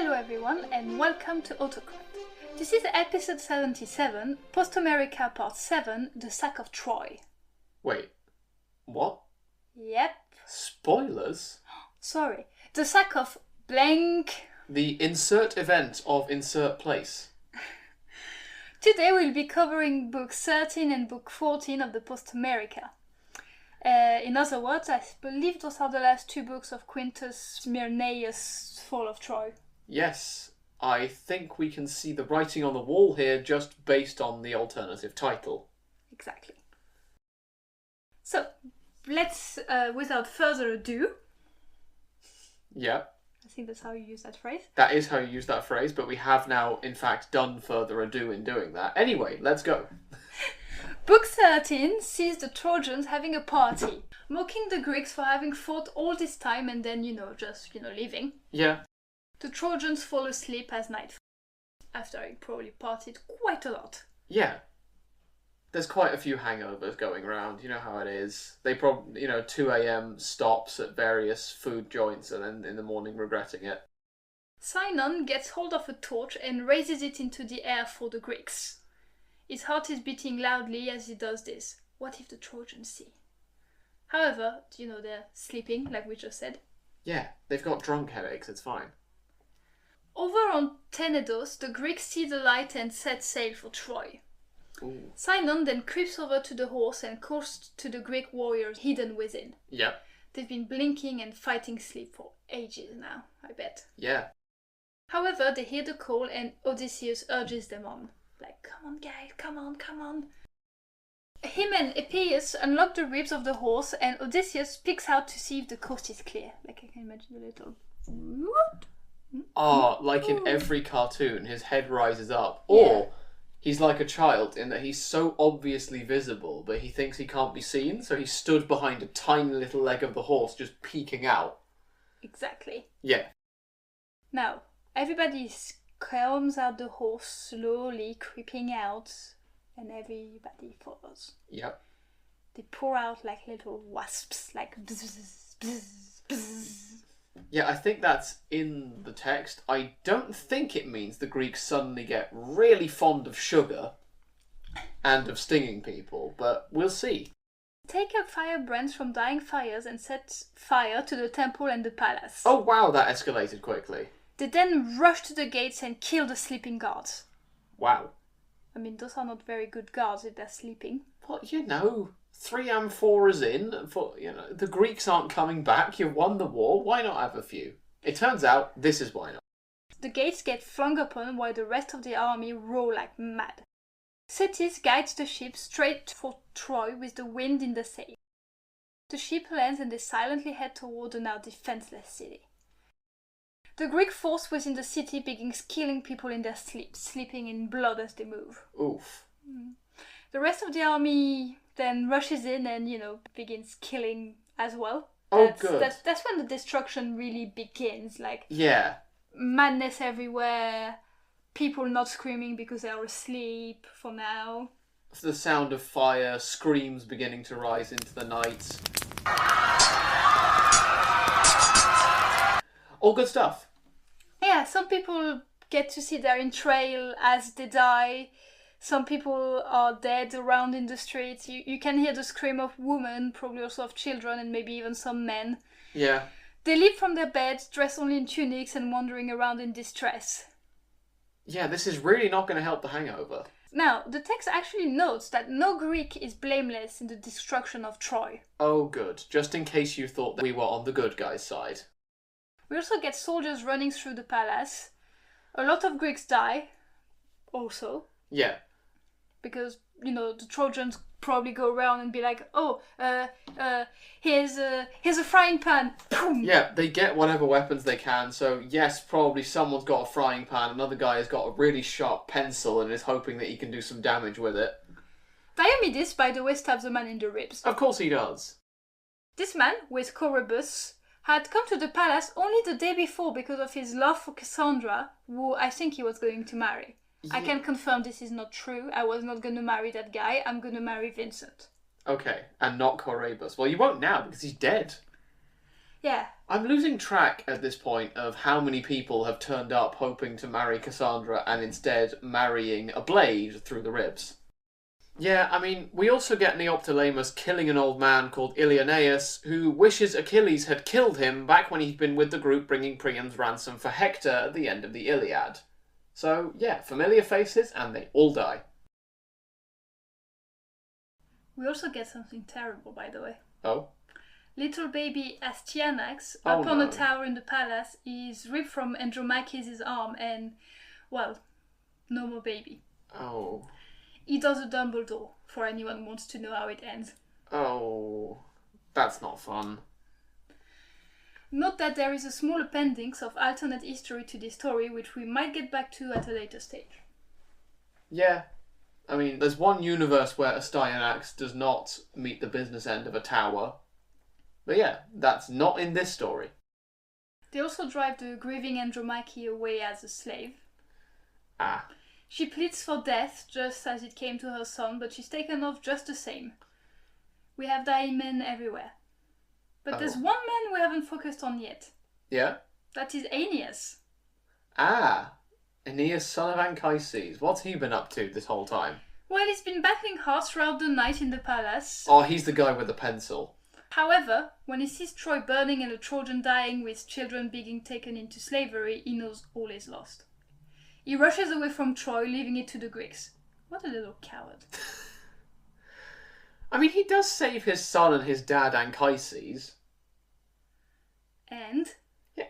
Hello everyone and welcome to Autocrat. This is episode 77, Posthomerica part 7, The Sack of Troy. Wait, what? Yep. Spoilers? Sorry, The Sack of blank. The insert event of insert place. Today we'll be covering book 13 and book 14 of the Posthomerica. In other words, I believe those are the last two books of Quintus Smyrnaeus' Fall of Troy. Yes, I think we can see the writing on the wall here just based on the alternative title. Exactly. So, let's, without further ado... Yeah. I think that's how you use that phrase. That is how you use that phrase, but we have now, in fact, done further ado in doing that. Anyway, let's go. Book 13 sees the Trojans having a party, mocking the Greeks for having fought all this time and then, leaving. Yeah. The Trojans fall asleep as night falls, after having probably partied quite a lot. Yeah. There's quite a few hangovers going around, you know how it is. They probably, 2 a.m. stops at various food joints and then in the morning regretting it. Sinon gets hold of a torch and raises it into the air for the Greeks. His heart is beating loudly as he does this. What if the Trojans see? However, they're sleeping, like we just said. Yeah, they've got drunk headaches, it's fine. Over on Tenedos, the Greeks see the light and set sail for Troy. Ooh. Sinon then creeps over to the horse and calls to the Greek warriors hidden within. Yep. They've been blinking and fighting sleep for ages now, I bet. Yeah. However, they hear the call and Odysseus urges them on. Like, come on guys, come on. Him and Epeius unlock the ribs of the horse and Odysseus peeks out to see if the coast is clear. Like, I can imagine a little... Oh, like in every cartoon, his head rises up. Or he's like a child in that he's so obviously visible, but he thinks he can't be seen, so he stood behind a tiny little leg of the horse just peeking out. Exactly. Yeah. Now, everybody comes out the horse, slowly creeping out, and everybody follows. Yep. They pour out like little wasps, like bzz, bzz, bzz. Yeah, I think that's in the text. I don't think it means the Greeks suddenly get really fond of sugar and of stinging people, but we'll see. Take up firebrands from dying fires and set fire to the temple and the palace. Oh wow, that escalated quickly. They then rush to the gates and kill the sleeping guards. Wow. I mean, those are not very good guards if they're sleeping. Well, 3 amphoras in, the Greeks aren't coming back, you've won the war, why not have a few? It turns out, this is why not. The gates get flung open while the rest of the army row like mad. Cetis guides the ship straight for Troy with the wind in the sail. The ship lands and they silently head toward the now defenseless city. The Greek force within the city begins killing people in their sleep, sleeping in blood as they move. Oof. The rest of the army then rushes in and, begins killing as well. Good. That's when the destruction really begins. Like, yeah. Madness everywhere, people not screaming because they are asleep for now. The sound of fire, screams beginning to rise into the night. All good stuff. Yeah, some people get to see their entrail as they die. Some people are dead around in the streets. You can hear the scream of women, probably also of children and maybe even some men. Yeah. They leap from their beds, dressed only in tunics and wandering around in distress. Yeah, this is really not going to help the hangover. Now, the text actually notes that no Greek is blameless in the destruction of Troy. Oh, good. Just in case you thought that we were on the good guys' side. We also get soldiers running through the palace. A lot of Greeks die, also. Yeah. Because, the Trojans probably go around and be like, here's a frying pan. Boom! Yeah, they get whatever weapons they can, so yes, probably someone's got a frying pan, another guy has got a really sharp pencil and is hoping that he can do some damage with it. Diomedes, by the way, stabs a man in the ribs. Of course he does. This man, with Corybus, had come to the palace only the day before because of his love for Cassandra, who I think he was going to marry. I can confirm this is not true. I was not going to marry that guy. I'm going to marry Vincent. Okay, and not Corybus. Well, you won't now because he's dead. Yeah. I'm losing track at this point of how many people have turned up hoping to marry Cassandra and instead marrying a blade through the ribs. Yeah, I mean, we also get Neoptolemus killing an old man called Ilioneus, who wishes Achilles had killed him back when he'd been with the group bringing Priam's ransom for Hector at the end of the Iliad. So, yeah, familiar faces, and they all die. We also get something terrible, by the way. Oh? Little baby Astyanax, Oh, up on no. a tower in the palace, is ripped from Andromache's arm and, well, no more baby. Oh. He does a Dumbledore, for anyone who wants to know how it ends. Oh. That's not fun. Note that there is a small appendix of alternate history to this story, which we might get back to at a later stage. Yeah. I mean, there's one universe where Astyanax does not meet the business end of a tower. But yeah, that's not in this story. They also drive the grieving Andromache away as a slave. Ah. She pleads for death, just as it came to her son, but she's taken off just the same. We have dying men everywhere. But there's one man we haven't focused on yet. Yeah? That is Aeneas. Ah. Aeneas, son of Anchises. What's he been up to this whole time? Well, he's been battling hard throughout the night in the palace. Oh, he's the guy with the pencil. However, when he sees Troy burning and the Trojan dying with children being taken into slavery, he knows all is lost. He rushes away from Troy, leaving it to the Greeks. What a little coward. I mean, he does save his son and his dad Anchises. And? Yeah,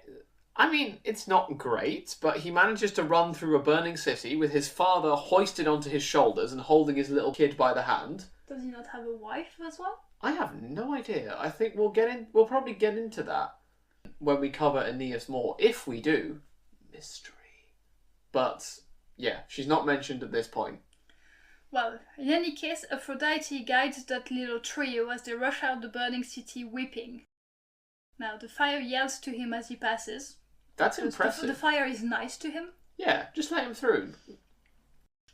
I mean, it's not great, but he manages to run through a burning city with his father hoisted onto his shoulders and holding his little kid by the hand. Does he not have a wife as well? I have no idea. I think we'll probably get into that when we cover Aeneas more. If we do. Mystery. But, yeah, she's not mentioned at this point. Well, in any case, Aphrodite guides that little trio as they rush out the burning city weeping. Now, the fire yells to him as he passes. That's impressive. The fire is nice to him. Yeah, just let him through.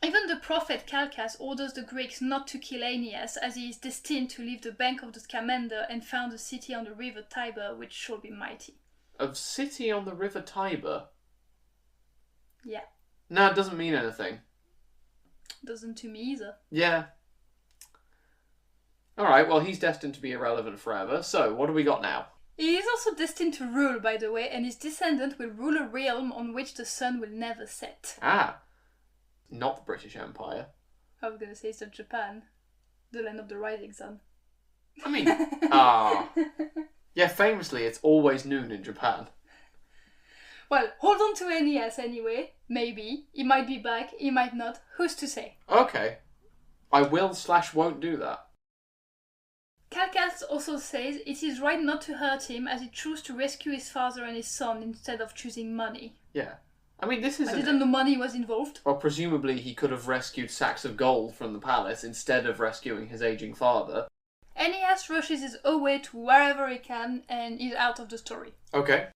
Even the prophet Calchas orders the Greeks not to kill Aeneas, as he is destined to leave the bank of the Scamander and found a city on the river Tiber, which shall be mighty. A city on the river Tiber? Yeah. No, it doesn't mean anything. Doesn't to me either. Yeah. Alright, well, he's destined to be irrelevant forever, so what do we got now? He is also destined to rule, by the way, and his descendant will rule a realm on which the sun will never set. Ah. Not the British Empire. I was gonna say it's Japan. The land of the rising sun. I mean, Yeah, famously, it's always noon in Japan. Well, hold on to Aeneas anyway. Maybe. He might be back, he might not. Who's to say? Okay. I will/won't do that. Calchas also says it is right not to hurt him as he chose to rescue his father and his son instead of choosing money. Yeah. I mean, this is... I didn't know money was involved. Well, presumably he could have rescued sacks of gold from the palace instead of rescuing his aging father. Aeneas rushes his away to wherever he can and is out of the story. Okay.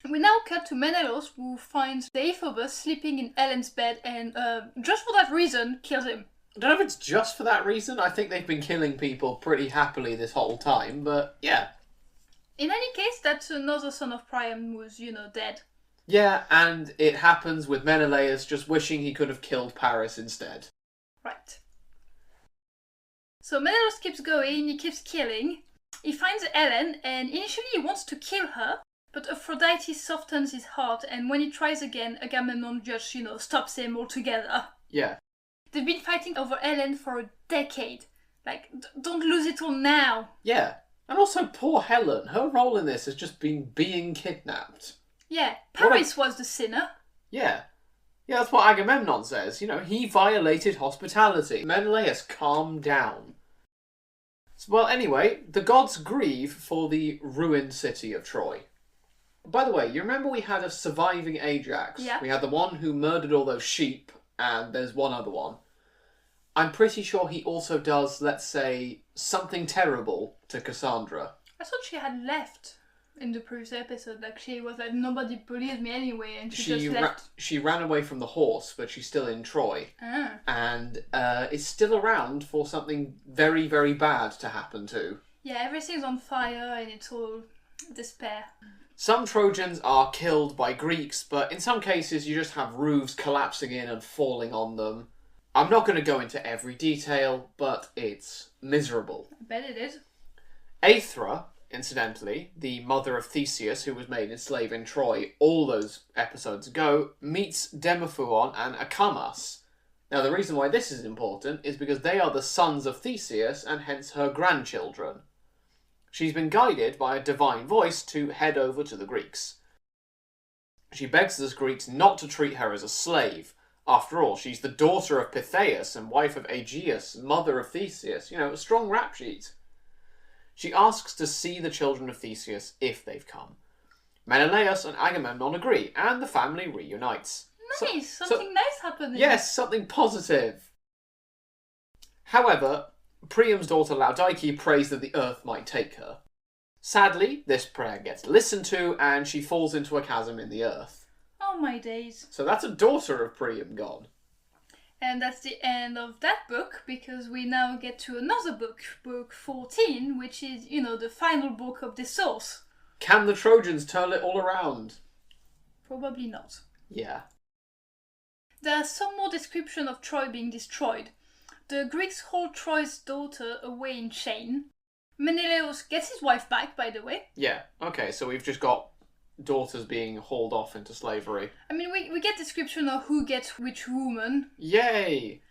We now cut to Menelaus, who finds Deiphobus sleeping in Helen's bed and, just for that reason, kills him. I don't know if it's just for that reason. I think they've been killing people pretty happily this whole time, but yeah. In any case, that's another son of Priam who's, dead. Yeah, and it happens with Menelaus just wishing he could have killed Paris instead. Right. So Menelaus keeps going, he keeps killing. He finds Helen, and initially he wants to kill her, but Aphrodite softens his heart, and when he tries again, Agamemnon just, stops him altogether. Yeah. They've been fighting over Helen for a decade. Like, don't lose it all now. Yeah. And also, poor Helen. Her role in this has just been being kidnapped. Yeah, Paris was the sinner. Yeah. Yeah, that's what Agamemnon says. He violated hospitality. Menelaus, calm down. Well, anyway, the gods grieve for the ruined city of Troy. By the way, you remember we had a surviving Ajax? Yeah. We had the one who murdered all those sheep, and there's one other one. I'm pretty sure he also does, let's say, something terrible to Cassandra. I thought she had left in the previous episode. Like, she was like, nobody believed me anyway, and she just left. She ran away from the horse, but she's still in Troy. Ah. And is still around for something very, very bad to happen to. Yeah, everything's on fire, and it's all Despair. Some Trojans are killed by Greeks, but in some cases you just have roofs collapsing in and falling on them. I'm not going to go into every detail, but it's miserable. I bet it is. Aethra, incidentally, the mother of Theseus, who was made slave in Troy all those episodes ago, meets Demophoon and Acamas. Now, the reason why this is important is because they are the sons of Theseus and hence her grandchildren. She's been guided by a divine voice to head over to the Greeks. She begs the Greeks not to treat her as a slave. After all, she's the daughter of Pythias and wife of Aegeus, mother of Theseus. You know, a strong rap sheet. She asks to see the children of Theseus if they've come. Menelaus and Agamemnon agree, and the family reunites. Nice! Something nice happening. Yes, something positive. However, Priam's daughter Laodike prays that the earth might take her. Sadly, this prayer gets listened to, and she falls into a chasm in the earth. Oh my days. So that's a daughter of Priam gone. And that's the end of that book, because we now get to another book, book 14, which is, the final book of the source. Can the Trojans turn it all around? Probably not. Yeah. There's some more description of Troy being destroyed. The Greeks hold Troy's daughter away in chain. Menelaus gets his wife back, by the way. Yeah, okay, so we've just got daughters being hauled off into slavery. I mean, we get description of who gets which woman. Yay!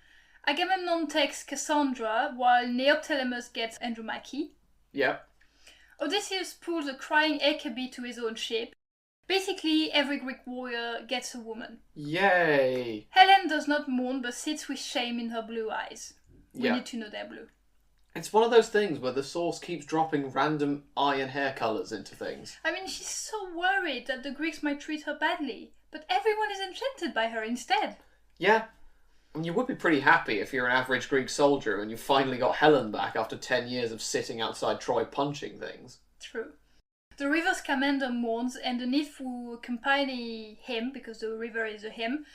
Agamemnon takes Cassandra, while Neoptolemus gets Andromache. Yep. Odysseus pulls a crying Achabe to his own ship. Basically, every Greek warrior gets a woman. Yay! Helen does not mourn, but sits with shame in her blue eyes. We need to know they're blue. It's one of those things where the source keeps dropping random eye and hair colours into things. I mean, she's so worried that the Greeks might treat her badly, but everyone is enchanted by her instead. Yeah. I mean, you would be pretty happy if you're an average Greek soldier and you finally got Helen back after 10 years of sitting outside Troy punching things. True. The river's commander mourns, and the nymph who accompany him, because the river is a him,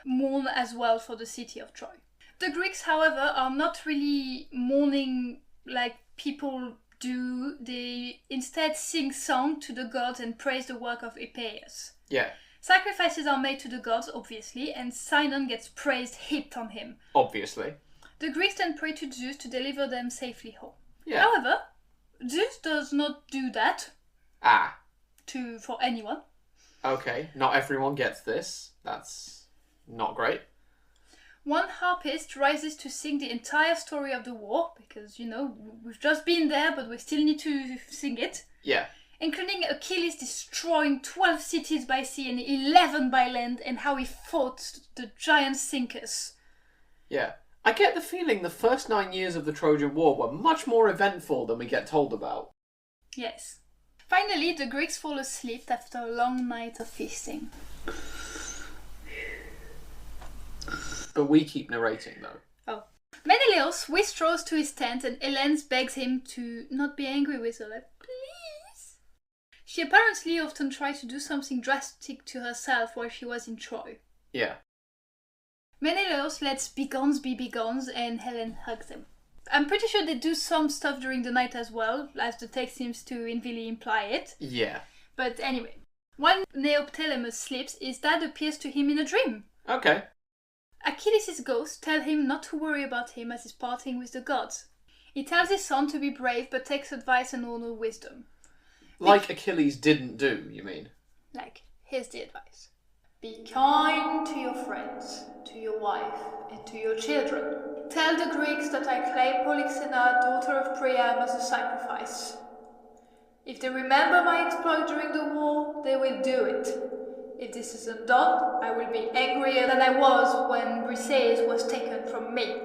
mourn as well for the city of Troy. The Greeks, however, are not really mourning like people do. They instead sing song to the gods and praise the work of Epeius. Yeah. Sacrifices are made to the gods, obviously, and Sinon gets praised heaped on him. Obviously. The Greeks then pray to Zeus to deliver them safely home. Yeah. However, Zeus does not do that. For anyone. Okay, not everyone gets this. That's not great. One harpist rises to sing the entire story of the war, because, we've just been there, but we still need to sing it. Yeah. Including Achilles destroying 12 cities by sea and 11 by land, and how he fought the giant Sincus. Yeah. I get the feeling the first 9 years of the Trojan War were much more eventful than we get told about. Yes. Finally, the Greeks fall asleep after a long night of feasting. But we keep narrating, though. Oh. Menelaus withdraws to his tent, and Helen begs him to not be angry with her, like, please. She apparently often tried to do something drastic to herself while she was in Troy. Yeah. Menelaus lets begons be begons, and Helen hugs him. I'm pretty sure they do some stuff during the night as well, as the text seems to really imply it. Yeah. But anyway, while Neoptolemus sleeps, his dad appears to him in a dream. Okay. Achilles' ghost tells him not to worry about him as he's parting with the gods. He tells his son to be brave, but takes advice and honor wisdom. Like Achilles didn't do, you mean? Here's the advice. Be kind to your friends, to your wife, and to your children. Tell the Greeks that I claim Polyxena, daughter of Priam, as a sacrifice. If they remember my exploit during the war, they will do it. If this isn't done, I will be angrier than I was when Briseis was taken from me.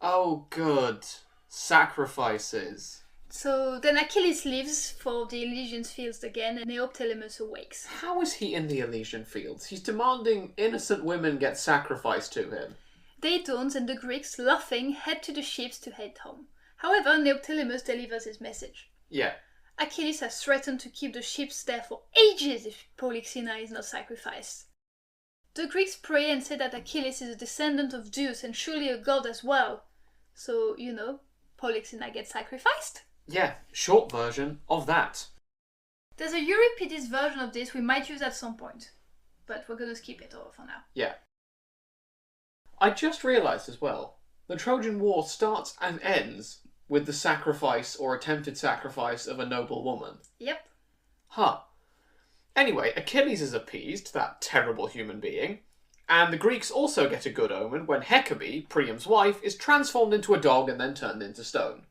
Oh, good. Sacrifices. So then Achilles leaves for the Elysian fields again, and Neoptolemus awakes. How is he in the Elysian fields? He's demanding innocent women get sacrificed to him. They don't, and the Greeks, laughing, head to the ships to head home. However, Neoptolemus delivers his message. Yeah. Achilles has threatened to keep the ships there for ages if Polyxena is not sacrificed. The Greeks pray and say that Achilles is a descendant of Zeus and surely a god as well. So, Polyxena gets sacrificed. Yeah, short version of that. There's a Euripides version of this we might use at some point, but we're gonna skip it all for now. Yeah. I just realised as well, the Trojan War starts and ends with the sacrifice or attempted sacrifice of a noble woman. Yep. Huh. Anyway, Achilles is appeased, that terrible human being, and the Greeks also get a good omen when Hecabe, Priam's wife, is transformed into a dog and then turned into stone.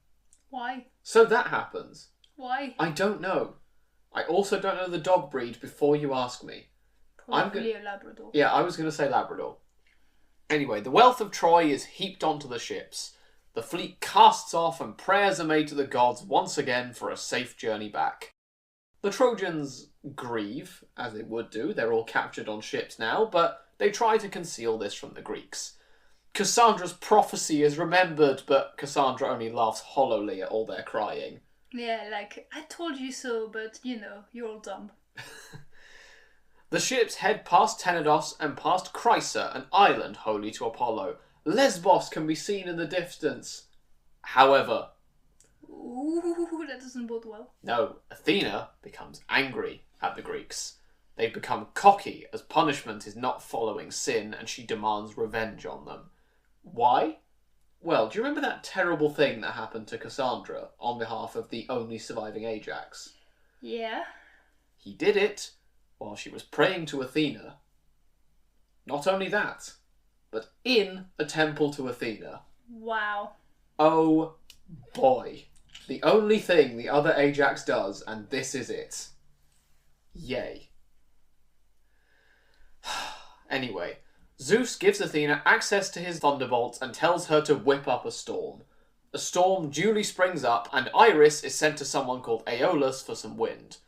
Why? So that happens. Why? I don't know. I also don't know the dog breed before you ask me. Probably a Labrador. Yeah, I was going to say Labrador. Anyway, the wealth of Troy is heaped onto the ships. The fleet casts off and prayers are made to the gods once again for a safe journey back. The Trojans grieve, as they would do. They're all captured on ships now, but they try to conceal this from the Greeks. Cassandra's prophecy is remembered, but Cassandra only laughs hollowly at all their crying. Yeah, like, I told you so, but, you know, you're all dumb. The ships head past Tenedos and past Chrysa, an island holy to Apollo. Lesbos can be seen in the distance. However... Ooh, that doesn't bode well. No, Athena becomes angry at the Greeks. They've become cocky as punishment is not following sin, and she demands revenge on them. Why? Well, do you remember that terrible thing that happened to Cassandra on behalf of the only surviving Ajax? Yeah. He did it while she was praying to Athena. Not only that, but in a temple to Athena. Wow. Oh boy. The only thing the other Ajax does, and this is it. Yay. Anyway, Zeus gives Athena access to his thunderbolts and tells her to whip up a storm. A storm duly springs up, and Iris is sent to someone called Aeolus for some wind.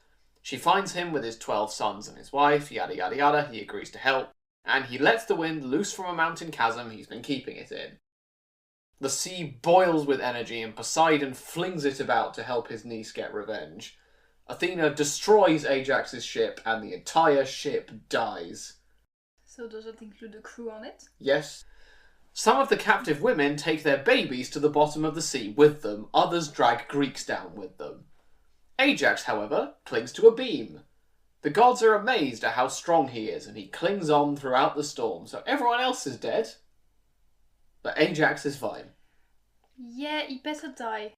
She finds him with his 12 sons and his wife, yada yada yada, he agrees to help, and he lets the wind loose from a mountain chasm he's been keeping it in. The sea boils with energy and Poseidon flings it about to help his niece get revenge. Athena destroys Ajax's ship and the entire ship dies. So does it include the crew on it? Yes. Some of the captive women take their babies to the bottom of the sea with them, others drag Greeks down with them. Ajax, however, clings to a beam. The gods are amazed at how strong he is, and he clings on throughout the storm, so everyone else is dead. But Ajax is fine. Yeah, he better die.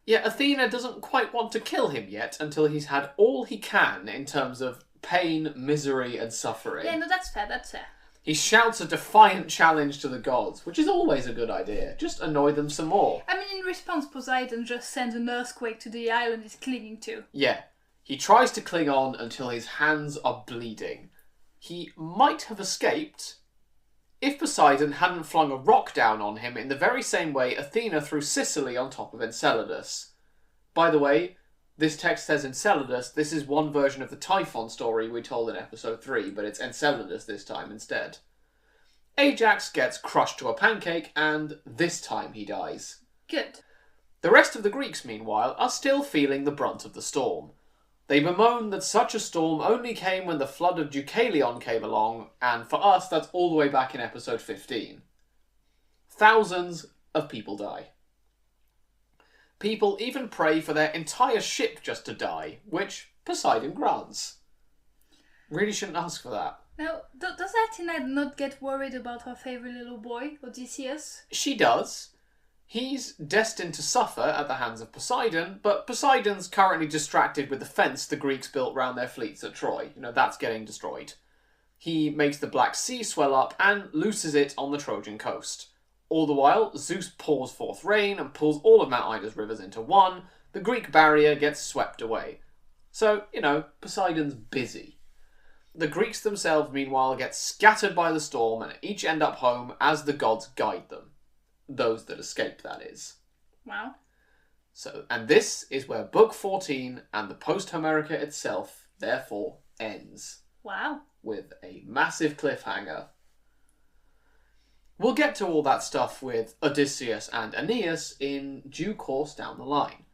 Yet Athena doesn't quite want to kill him yet until he's had all he can in terms of pain, misery, and suffering. Yeah, no, that's fair, that's fair. He shouts a defiant challenge to the gods, which is always a good idea. Just annoy them some more. I mean, in response, Poseidon just sends an earthquake to the island he's clinging to. Yeah. He tries to cling on until his hands are bleeding. He might have escaped if Poseidon hadn't flung a rock down on him in the very same way Athena threw Sicily on top of Enceladus. By the way, this text says Enceladus. This is one version of the Typhon story we told in episode 3, but it's Enceladus this time instead. Ajax gets crushed to a pancake, and this time he dies. Good. The rest of the Greeks, meanwhile, are still feeling the brunt of the storm. They bemoan that such a storm only came when the flood of Deucalion came along, and for us, that's all the way back in episode 15. Thousands of people die. People even pray for their entire ship just to die, which Poseidon grants. Really shouldn't ask for that. Now, does Athena not get worried about her favourite little boy, Odysseus? She does. He's destined to suffer at the hands of Poseidon, but Poseidon's currently distracted with the fence the Greeks built round their fleets at Troy. You know, that's getting destroyed. He makes the Black Sea swell up and looses it on the Trojan coast. All the while, Zeus pours forth rain and pulls all of Mount Ida's rivers into one. The Greek barrier gets swept away. So, you know, Poseidon's busy. The Greeks themselves, meanwhile, get scattered by the storm and each end up home as the gods guide them. Those that escape, that is. Wow. So, and this is where Book 14 and the Posthomerica itself, therefore, ends. Wow. With a massive cliffhanger. We'll get to all that stuff with Odysseus and Aeneas in due course down the line.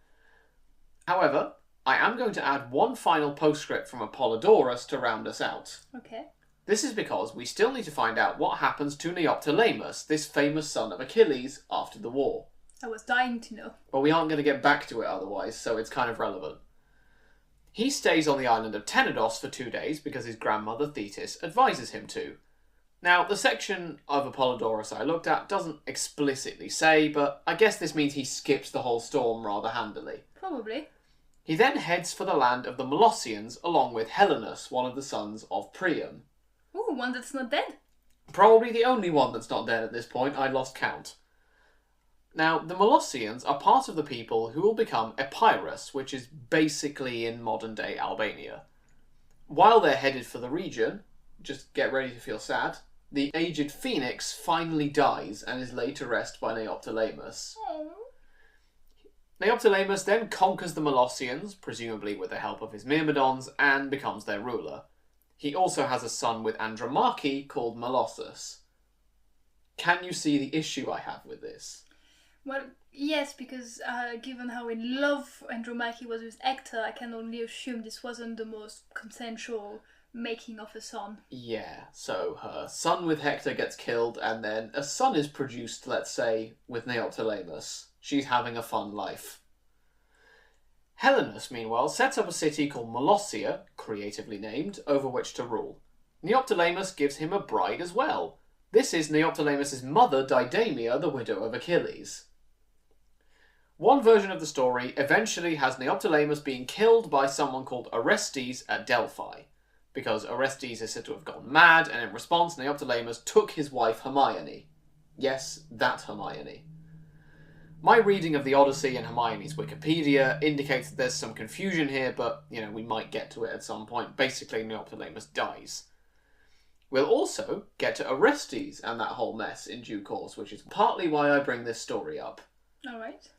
However, I am going to add one final postscript from Apollodorus to round us out. Okay. This is because we still need to find out what happens to Neoptolemus, this famous son of Achilles, after the war. I was dying to know. But we aren't going to get back to it otherwise, so it's kind of relevant. He stays on the island of Tenedos for 2 days because his grandmother Thetis advises him to. Now, the section of Apollodorus I looked at doesn't explicitly say, but I guess this means he skips the whole storm rather handily. Probably. He then heads for the land of the Molossians along with Helenus, one of the sons of Priam. Ooh, one that's not dead. Probably the only one that's not dead at this point, I lost count. Now, the Molossians are part of the people who will become Epirus, which is basically in modern-day Albania. While they're headed for the region, just get ready to feel sad, the aged Phoenix finally dies and is laid to rest by Neoptolemus. Aww. Neoptolemus then conquers the Molossians, presumably with the help of his Myrmidons, and becomes their ruler. He also has a son with Andromache called Molossus. Can you see the issue I have with this? Well, yes, because given how in love Andromache was with Hector, I can only assume this wasn't the most consensual making of a son. Yeah, so her son with Hector gets killed, and then a son is produced, let's say, with Neoptolemus. She's having a fun life. Helenus, meanwhile, sets up a city called Molossia, creatively named, over which to rule. Neoptolemus gives him a bride as well. This is Neoptolemus' mother, Didamia, the widow of Achilles. One version of the story eventually has Neoptolemus being killed by someone called Orestes at Delphi, because Orestes is said to have gone mad, and in response Neoptolemus took his wife Hermione. Yes, that Hermione. My reading of the Odyssey and Hermione's Wikipedia indicates that there's some confusion here, but, we might get to it at some point. Basically, Neoptolemus dies. We'll also get to Orestes and that whole mess in due course, which is partly why I bring this story up. Alright.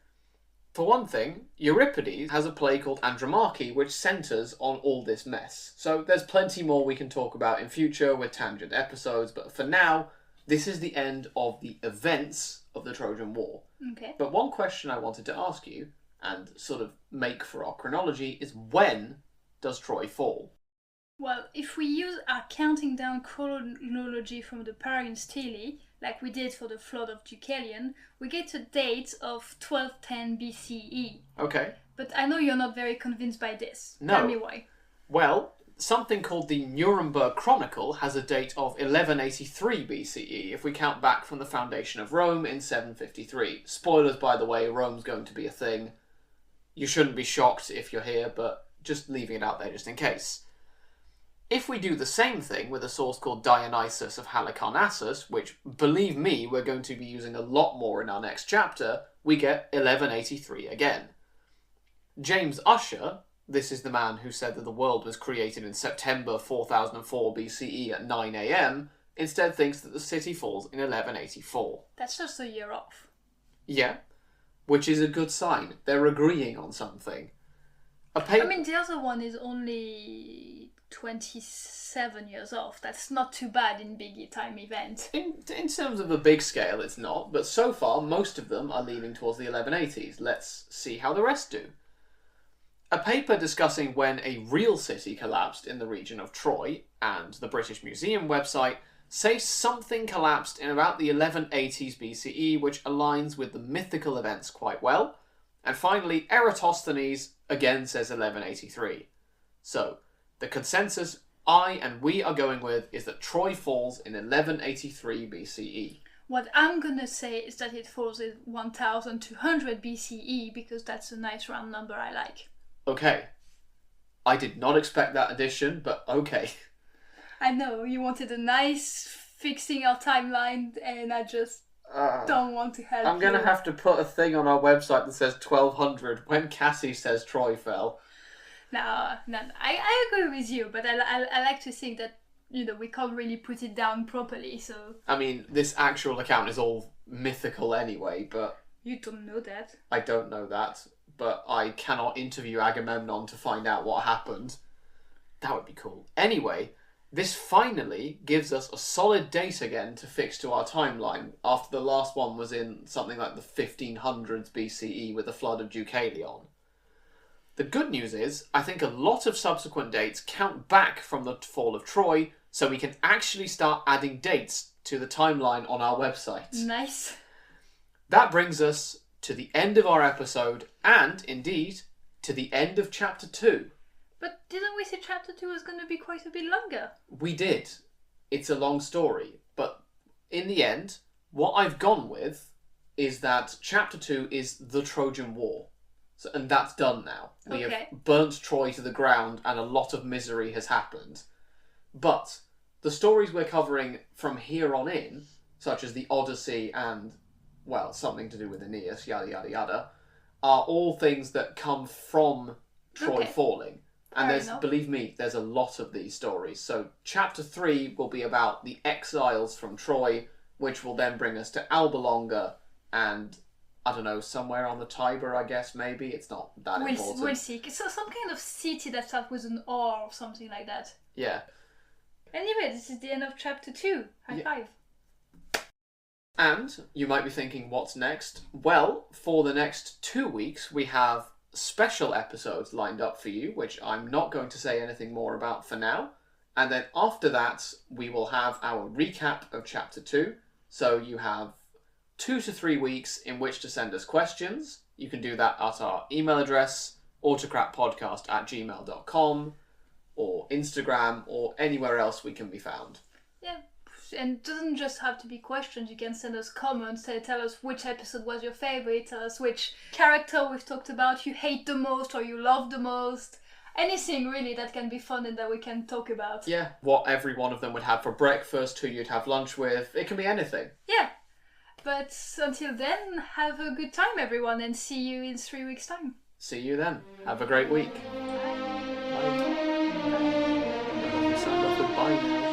For one thing, Euripides has a play called Andromache which centres on all this mess. So there's plenty more we can talk about in future with tangent episodes, but for now, this is the end of the events of the Trojan War. Okay. But one question I wanted to ask you, and sort of make for our chronology, is when does Troy fall? Well, if we use our counting down chronology from the Parian Stele, like we did for the flood of Deucalion, we get a date of 1210 BCE. Okay. But I know you're not very convinced by this. No. Tell me why. Well, something called the Nuremberg Chronicle has a date of 1183 BCE if we count back from the foundation of Rome in 753. Spoilers, by the way, Rome's going to be a thing. You shouldn't be shocked if you're here, but just leaving it out there just in case. If we do the same thing with a source called Dionysius of Halicarnassus, which, believe me, we're going to be using a lot more in our next chapter, we get 1183 again. James Ussher, this is the man who said that the world was created in September 4004 BCE at 9 AM, instead thinks that the city falls in 1184. That's just a year off. Yeah, which is a good sign. They're agreeing on something. The other one is only 27 years off. That's not too bad in big time event. In terms of a big scale, it's not, but so far most of them are leaning towards the 1180s. Let's see how the rest do. A paper discussing when a real city collapsed in the region of Troy, and the British Museum website, say something collapsed in about the 1180s BCE, which aligns with the mythical events quite well. And finally, Eratosthenes again says 1183. So, the consensus I and we are going with is that Troy falls in 1183 BCE. What I'm gonna say is that it falls in 1200 BCE because that's a nice round number I like. Okay. I did not expect that addition, but okay. I know, you wanted a nice fixing our timeline and I just don't want to help I'm going to you. have to put a thing on our website that says 1200 when Cassie says Troy fell. No, I agree with you, but I like to think that, we can't really put it down properly, so... I mean, this actual account is all mythical anyway, but... You don't know that. I don't know that, but I cannot interview Agamemnon to find out what happened. That would be cool. Anyway, this finally gives us a solid date again to fix to our timeline, after the last one was in something like the 1500s BCE with the flood of Deucalion. The good news is, I think a lot of subsequent dates count back from the fall of Troy, so we can actually start adding dates to the timeline on our website. Nice. That brings us to the end of our episode, and, indeed, to the end of Chapter 2. But didn't we say chapter 2 was going to be quite a bit longer? We did. It's a long story, but in the end, what I've gone with is that chapter 2 is the Trojan War. So, and that's done now. We have burnt Troy to the ground and a lot of misery has happened. But the stories we're covering from here on in, such as the Odyssey and, well, something to do with Aeneas, yada yada yada, are all things that come from Troy falling. And believe me, there's a lot of these stories. So chapter 3 will be about the exiles from Troy, which will then bring us to Alba Longa and, I don't know, somewhere on the Tiber, I guess, maybe. It's not that important. We'll see. So some kind of city that starts with an R or something like that. Yeah. Anyway, this is the end of chapter 2. High five. And you might be thinking, what's next? Well, for the next 2 weeks, we have special episodes lined up for you, which I'm not going to say anything more about for now. And then after that, we will have our recap of chapter 2. So you have 2 to 3 weeks in which to send us questions. You can do that at our email address, autocratpodcast@gmail.com, or Instagram, or anywhere else we can be found. Yeah. And it doesn't just have to be questions. You can send us comments, tell us which episode was your favorite, tell us which character we've talked about you hate the most or you love the most. Anything really that can be fun and that we can talk about. Yeah, what every one of them would have for breakfast, who you'd have lunch with. It can be anything. Yeah. But until then, have a good time everyone and see you in 3 weeks' time. See you then. Have a great week. Bye. Bye. Bye. Signed off with bye now.